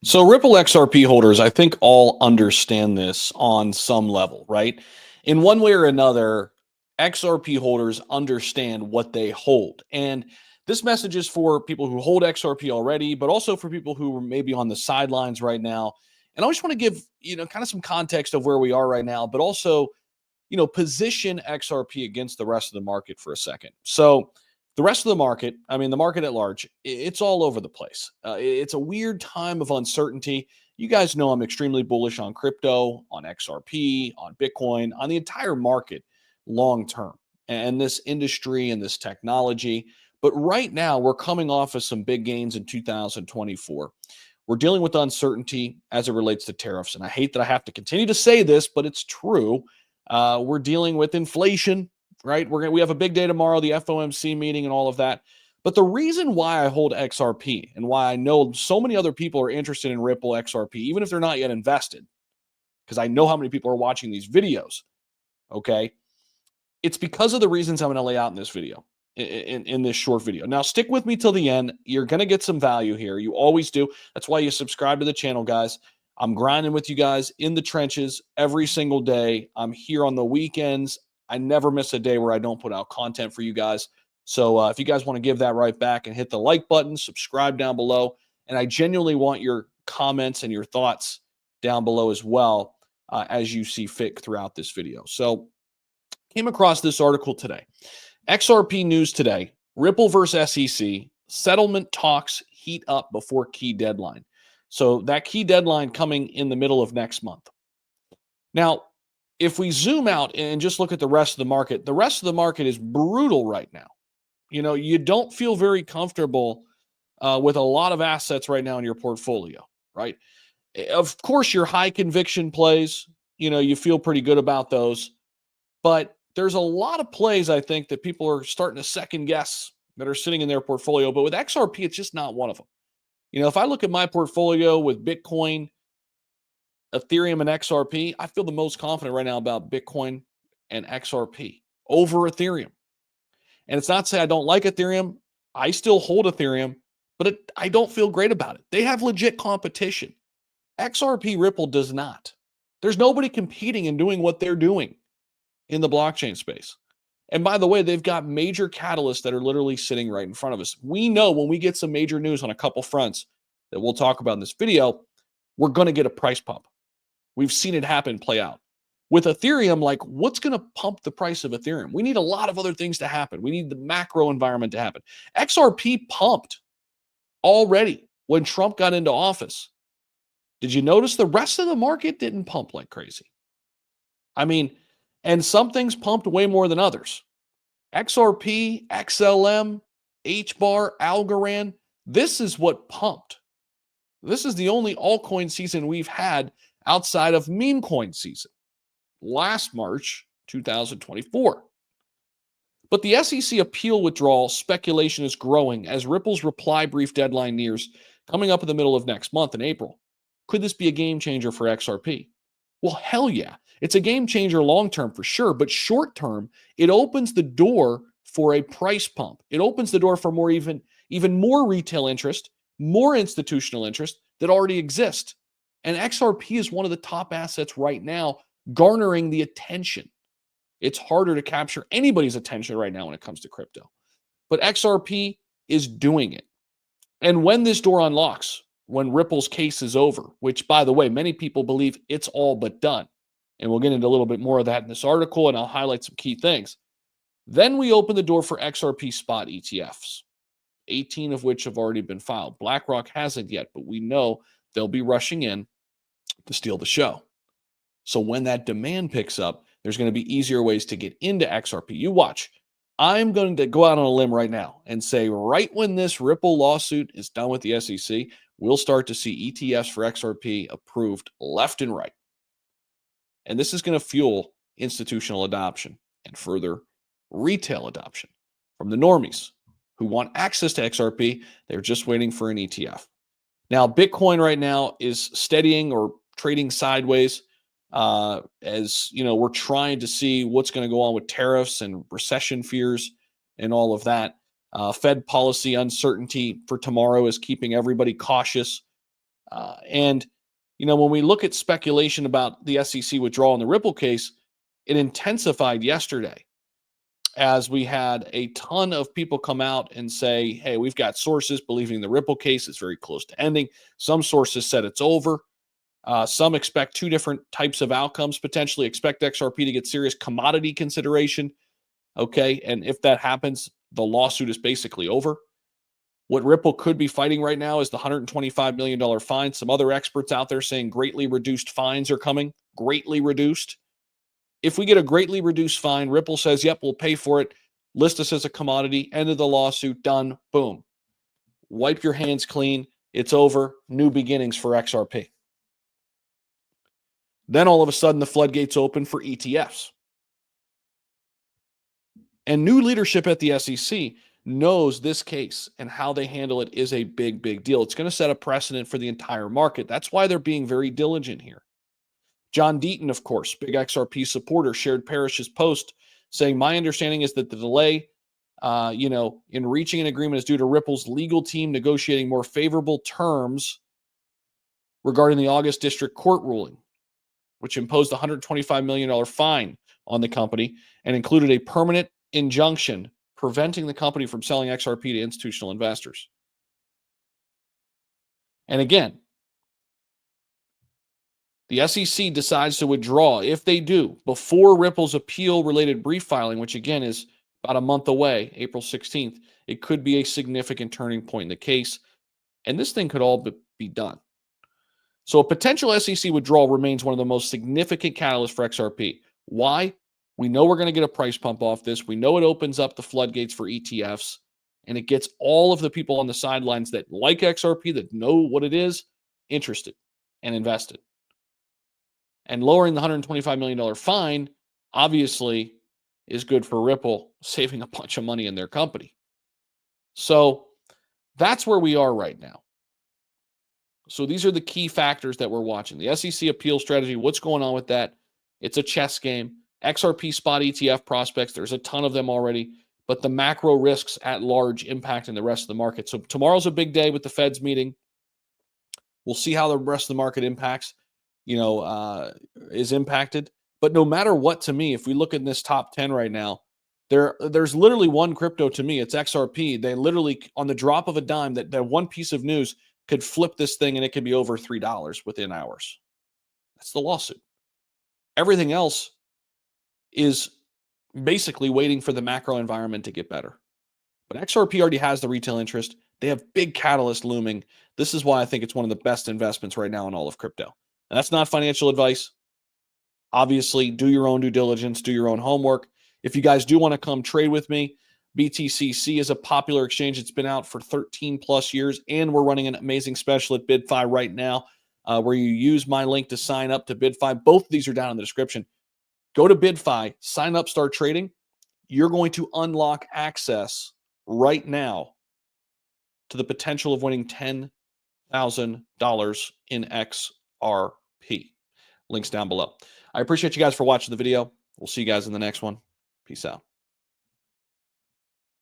So Ripple XRP holders, I think all understand this on some level, right? In one way or another, XRP holders understand what they hold. And this message is for people who hold XRP already, but also for people who are maybe on the sidelines right now. And I just want to give, kind of some context of where we are right now, but also position XRP against the rest of the market for a second. So, the rest of the market, I mean, the market at large, it's all over the place. It's a weird time of uncertainty. You guys know I'm extremely bullish on crypto, on XRP, on Bitcoin, on the entire market long term, and this industry and this technology. But right now, we're coming off of some big gains in 2024. We're dealing with uncertainty as it relates to tariffs. And I hate that I have to continue to say this, but it's true. We're dealing with inflation, right? We have a big day tomorrow, the FOMC meeting and all of that. But the reason why I hold XRP and why I know so many other people are interested in Ripple XRP, even if they're not yet invested, because I know how many people are watching these videos, okay? It's because of the reasons I'm going to lay out in this video, in this short video. Now, stick with me till the end. You're going to get some value here. You always do. That's why you subscribe to the channel, guys. I'm grinding with you guys in the trenches every single day. I'm here on the weekends. I never miss a day where I don't put out content for you guys. So if you guys want to give that right back and hit the like button, subscribe down below. And I genuinely want your comments and your thoughts down below as well as you see fit throughout this video. So came across this article today. XRP news today, Ripple versus SEC, settlement talks heat up before key deadline. So that key deadline coming in the middle of next month. Now, if we zoom out and just look at the rest of the rest of the market is brutal right now. You don't feel very comfortable with a lot of assets right now in your portfolio, right? Of course, your high conviction plays, you feel pretty good about those. But there's a lot of plays, I think, that people are starting to second guess that are sitting in their portfolio. But with XRP, it's just not one of them. If I look at my portfolio with Bitcoin, Ethereum, and XRP, I feel the most confident right now about Bitcoin and XRP over Ethereum. And it's not to say I don't like Ethereum. I still hold Ethereum, but I don't feel great about it. They have legit competition. XRP Ripple does not. There's nobody competing and doing what they're doing in the blockchain space. And by the way, they've got major catalysts that are literally sitting right in front of us. We know when we get some major news on a couple fronts that we'll talk about in this video, we're going to get a price pump. We've seen it happen, play out. With Ethereum, what's going to pump the price of Ethereum? We need a lot of other things to happen. We need the macro environment to happen. XRP pumped already when Trump got into office. Did you notice the rest of the market didn't pump like crazy? I mean, and some things pumped way more than others. XRP, XLM, HBAR, algorand, this is what pumped. This is the only altcoin season we've had outside of meme coin season, last March 2024. But the SEC appeal withdrawal speculation is growing as Ripple's reply brief deadline nears, coming up in the middle of next month in April. Could this be a game changer for XRP? Well, hell yeah. It's a game changer long-term for sure, but short-term, it opens the door for a price pump. It opens the door for even more retail interest, more institutional interest that already exist. And XRP is one of the top assets right now, garnering the attention. It's harder to capture anybody's attention right now when it comes to crypto. But XRP is doing it. And when this door unlocks, when Ripple's case is over, which, by the way, many people believe it's all but done, and we'll get into a little bit more of that in this article, and I'll highlight some key things. Then we open the door for XRP spot ETFs, 18 of which have already been filed. BlackRock hasn't yet, but we know they'll be rushing in to steal the show. So when that demand picks up, there's going to be easier ways to get into XRP. You watch. I'm going to go out on a limb right now and say right when this Ripple lawsuit is done with the SEC, we'll start to see ETFs for XRP approved left and right. And this is going to fuel institutional adoption and further retail adoption from the normies who want access to XRP. They're just waiting for an ETF. Now, Bitcoin right now is steadying or trading sideways as we're trying to see what's going to go on with tariffs and recession fears and all of that. Fed policy uncertainty for tomorrow is keeping everybody cautious. And when we look at speculation about the SEC withdrawal in the Ripple case, it intensified yesterday as we had a ton of people come out and say, hey, we've got sources believing the Ripple case is very close to ending. Some sources said it's over. Some expect two different types of outcomes, potentially expect XRP to get serious commodity consideration. Okay. And if that happens, the lawsuit is basically over. What Ripple could be fighting right now is the $125 million fine. Some other experts out there saying greatly reduced fines are coming, greatly reduced. If we get a greatly reduced fine, Ripple says, yep, we'll pay for it. List us as a commodity. End of the lawsuit. Done. Boom. Wipe your hands clean. It's over. New beginnings for XRP. Then all of a sudden, the floodgates open for ETFs. And new leadership at the SEC knows this case and how they handle it is a big, big deal. It's going to set a precedent for the entire market. That's why they're being very diligent here. John Deaton, of course, big XRP supporter, shared Parrish's post saying, my understanding is that the delay, in reaching an agreement is due to Ripple's legal team negotiating more favorable terms regarding the August district court ruling, which imposed a $125 million fine on the company and included a permanent injunction preventing the company from selling XRP to institutional investors. And again, the SEC decides to withdraw. If they do, before Ripple's appeal-related brief filing, which again is about a month away, April 16th, it could be a significant turning point in the case, and this thing could all be done. So a potential SEC withdrawal remains one of the most significant catalysts for XRP. Why? We know we're going to get a price pump off this. We know it opens up the floodgates for ETFs, and it gets all of the people on the sidelines that like XRP, that know what it is, interested and invested. And lowering the $125 million fine, obviously, is good for Ripple, saving a bunch of money in their company. So that's where we are right now. So these are the key factors that we're watching. The SEC appeal strategy, what's going on with that? It's a chess game. XRP spot ETF prospects, there's a ton of them already, but the macro risks at large impacting the rest of the market. So tomorrow's a big day with the Fed's meeting. We'll see how the rest of the market is impacted. But no matter what, to me, if we look at this top 10 right now, there's literally one crypto to me. It's XRP. They literally, on the drop of a dime, that one piece of news could flip this thing and it could be over $3 within hours. That's the lawsuit. Everything else is basically waiting for the macro environment to get better. But XRP already has the retail interest. They have big catalyst looming. This is why I think it's one of the best investments right now in all of crypto. And that's not financial advice. Obviously, do your own due diligence, do your own homework. If you guys do want to come trade with me, BTCC is a popular exchange. It's been out for 13 plus years, and we're running an amazing special at BidFi right now where you use my link to sign up to BidFi. Both of these are down in the description. Go to BidFi, sign up, start trading. You're going to unlock access right now to the potential of winning $10,000 in XRP. Links down below. I appreciate you guys for watching the video. We'll see you guys in the next one. Peace out.